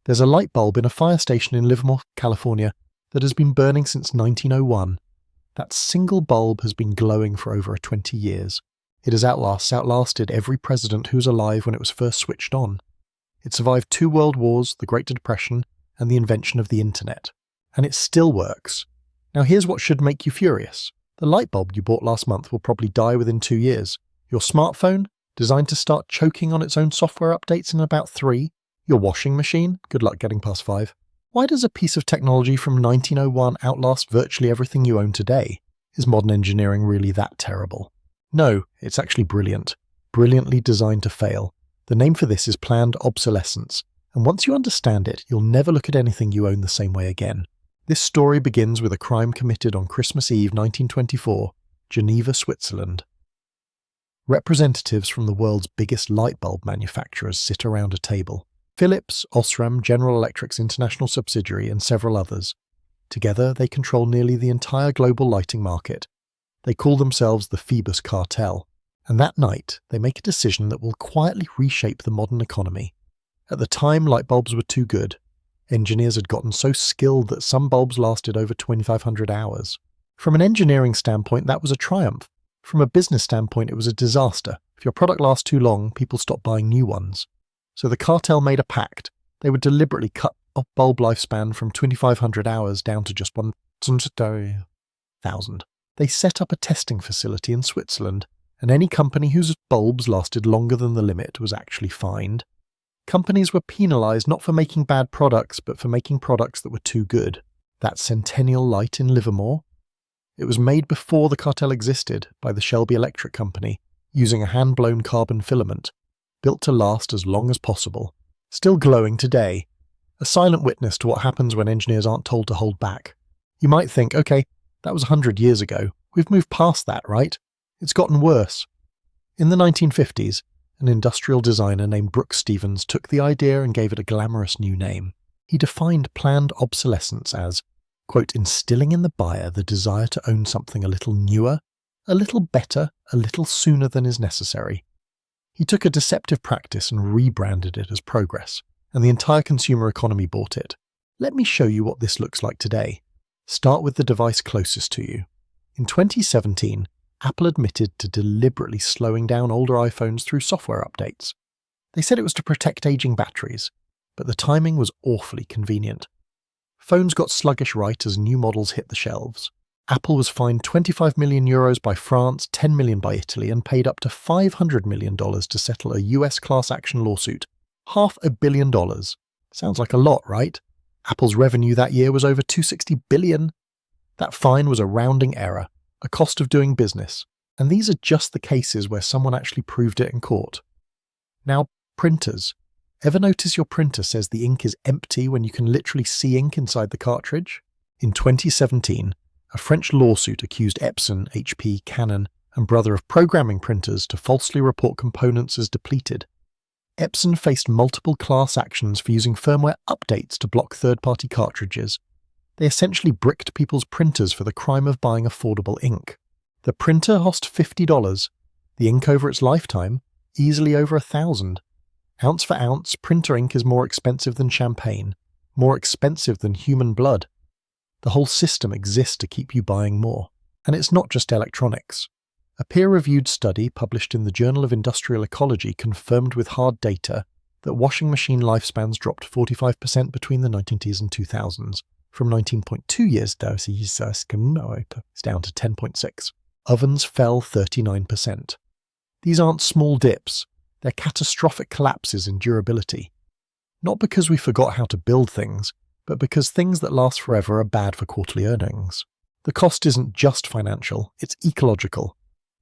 There's a light bulb in a fire station in Livermore, California, that has been burning since 1901. That single bulb has been glowing for over 20 years. It has outlasted every president who was alive when it was first switched on. It survived 2 world wars, the Great Depression, and the invention of the internet. And it still works. Now here's what should make you furious. The light bulb you bought last month will probably die within 2 years. Your smartphone, designed to start choking on its own software updates in about 3. Your washing machine, good luck getting past 5. Why does a piece of technology from 1901 outlast virtually everything you own today? Is modern engineering really that terrible? No, it's actually brilliant. Brilliantly designed to fail. The name for this is Planned Obsolescence, and once you understand it, you'll never look at anything you own the same way again. This story begins with a crime committed on Christmas Eve 1924, Geneva, Switzerland. Representatives from the world's biggest light bulb manufacturers sit around a table. Philips, Osram, General Electric's international subsidiary, and several others. Together, they control nearly the entire global lighting market. They call themselves the Phoebus Cartel. And that night, they make a decision that will quietly reshape the modern economy. At the time, light bulbs were too good. Engineers had gotten so skilled that some bulbs lasted over 2,500 hours. From an engineering standpoint, that was a triumph. From a business standpoint, it was a disaster. If your product lasts too long, people stop buying new ones. So the cartel made a pact. They would deliberately cut a bulb lifespan from 2,500 hours down to just 1,000. They set up a testing facility in Switzerland, and any company whose bulbs lasted longer than the limit was actually fined. Companies were penalised not for making bad products, but for making products that were too good. That Centennial Light in Livermore? It was made before the cartel existed by the Shelby Electric Company, using a hand-blown carbon filament, built to last as long as possible. Still glowing today. A silent witness to what happens when engineers aren't told to hold back. You might think, okay, that was 100 years ago. We've moved past that, right? It's gotten worse. In the 1950s, an industrial designer named Brooks Stevens took the idea and gave it a glamorous new name. He defined planned obsolescence as, quote, instilling in the buyer the desire to own something a little newer, a little better, a little sooner than is necessary. He took a deceptive practice and rebranded it as progress, and the entire consumer economy bought it. Let me show you what this looks like today. Start with the device closest to you. In 2017, Apple admitted to deliberately slowing down older iPhones through software updates. They said it was to protect aging batteries, but the timing was awfully convenient. Phones got sluggish right as new models hit the shelves. Apple was fined €25 million by France, $10 million by Italy, and paid up to $500 million to settle a US class action lawsuit. $500 million. Sounds like a lot, right? Apple's revenue that year was over $260 billion. That fine was a rounding error, a cost of doing business, and these are just the cases where someone actually proved it in court. Now, printers. Ever notice your printer says the ink is empty when you can literally see ink inside the cartridge? In 2017, a French lawsuit accused Epson, HP, Canon, and Brother of programming printers to falsely report components as depleted. Epson faced multiple class actions for using firmware updates to block third-party cartridges. They essentially bricked people's printers for the crime of buying affordable ink. The printer cost $50. The ink over its lifetime, easily over $1,000. Ounce for ounce, printer ink is more expensive than champagne, more expensive than human blood. The whole system exists to keep you buying more. And it's not just electronics. A peer-reviewed study published in the Journal of Industrial Ecology confirmed with hard data that washing machine lifespans dropped 45% between the 1990s and 2000s, from 19.2 years down to 10.6. Ovens fell 39%. These aren't small dips, they're catastrophic collapses in durability. Not because we forgot how to build things, but because things that last forever are bad for quarterly earnings. The cost isn't just financial, it's ecological.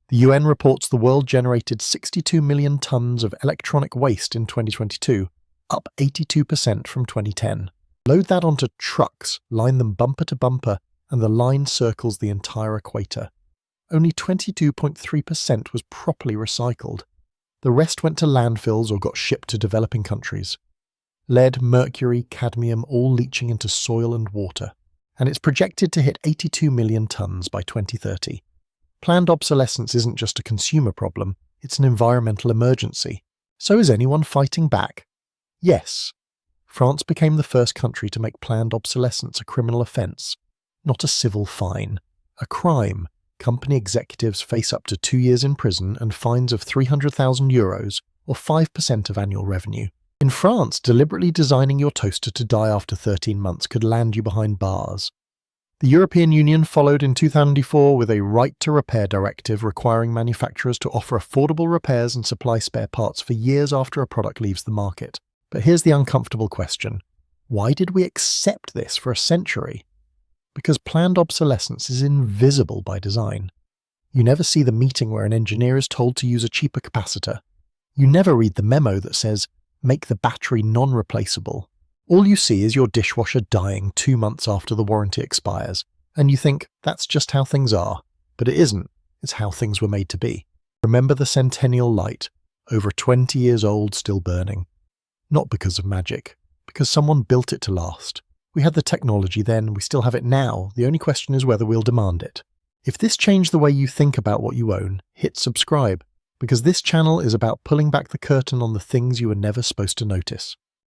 The UN reports the world generated 62 million tons of electronic waste in 2022, up 82% from 2010. Load that onto trucks, line them bumper to bumper, and the line circles the entire equator. Only 22.3% was properly recycled. The rest went to landfills or got shipped to developing countries. Lead, mercury, cadmium all leaching into soil and water, and it's projected to hit 82 million tons by 2030. Planned obsolescence isn't just a consumer problem, it's an environmental emergency. So is anyone fighting back? Yes. France became the first country to make planned obsolescence a criminal offence, not a civil fine. A crime. Company executives face up to 2 years in prison and fines of €300,000 or 5% of annual revenue. In France, deliberately designing your toaster to die after 13 months could land you behind bars. The European Union followed in 2004 with a right to repair directive requiring manufacturers to offer affordable repairs and supply spare parts for years after a product leaves the market. But here's the uncomfortable question. Why did we accept this for a century? Because planned obsolescence is invisible by design. You never see the meeting where an engineer is told to use a cheaper capacitor. You never read the memo that says, make the battery non-replaceable. All you see is your dishwasher dying 2 months after the warranty expires, and you think that's just how things are. But it isn't. It's how things were made to be. Remember the Centennial Light, over 20 years old, still burning. Not because of magic, because someone built it to last. We had the technology then, we still have it now. The only question is whether we'll demand it. If this changed the way you think about what you own, hit subscribe, because this channel is about pulling back the curtain on the things you were never supposed to notice.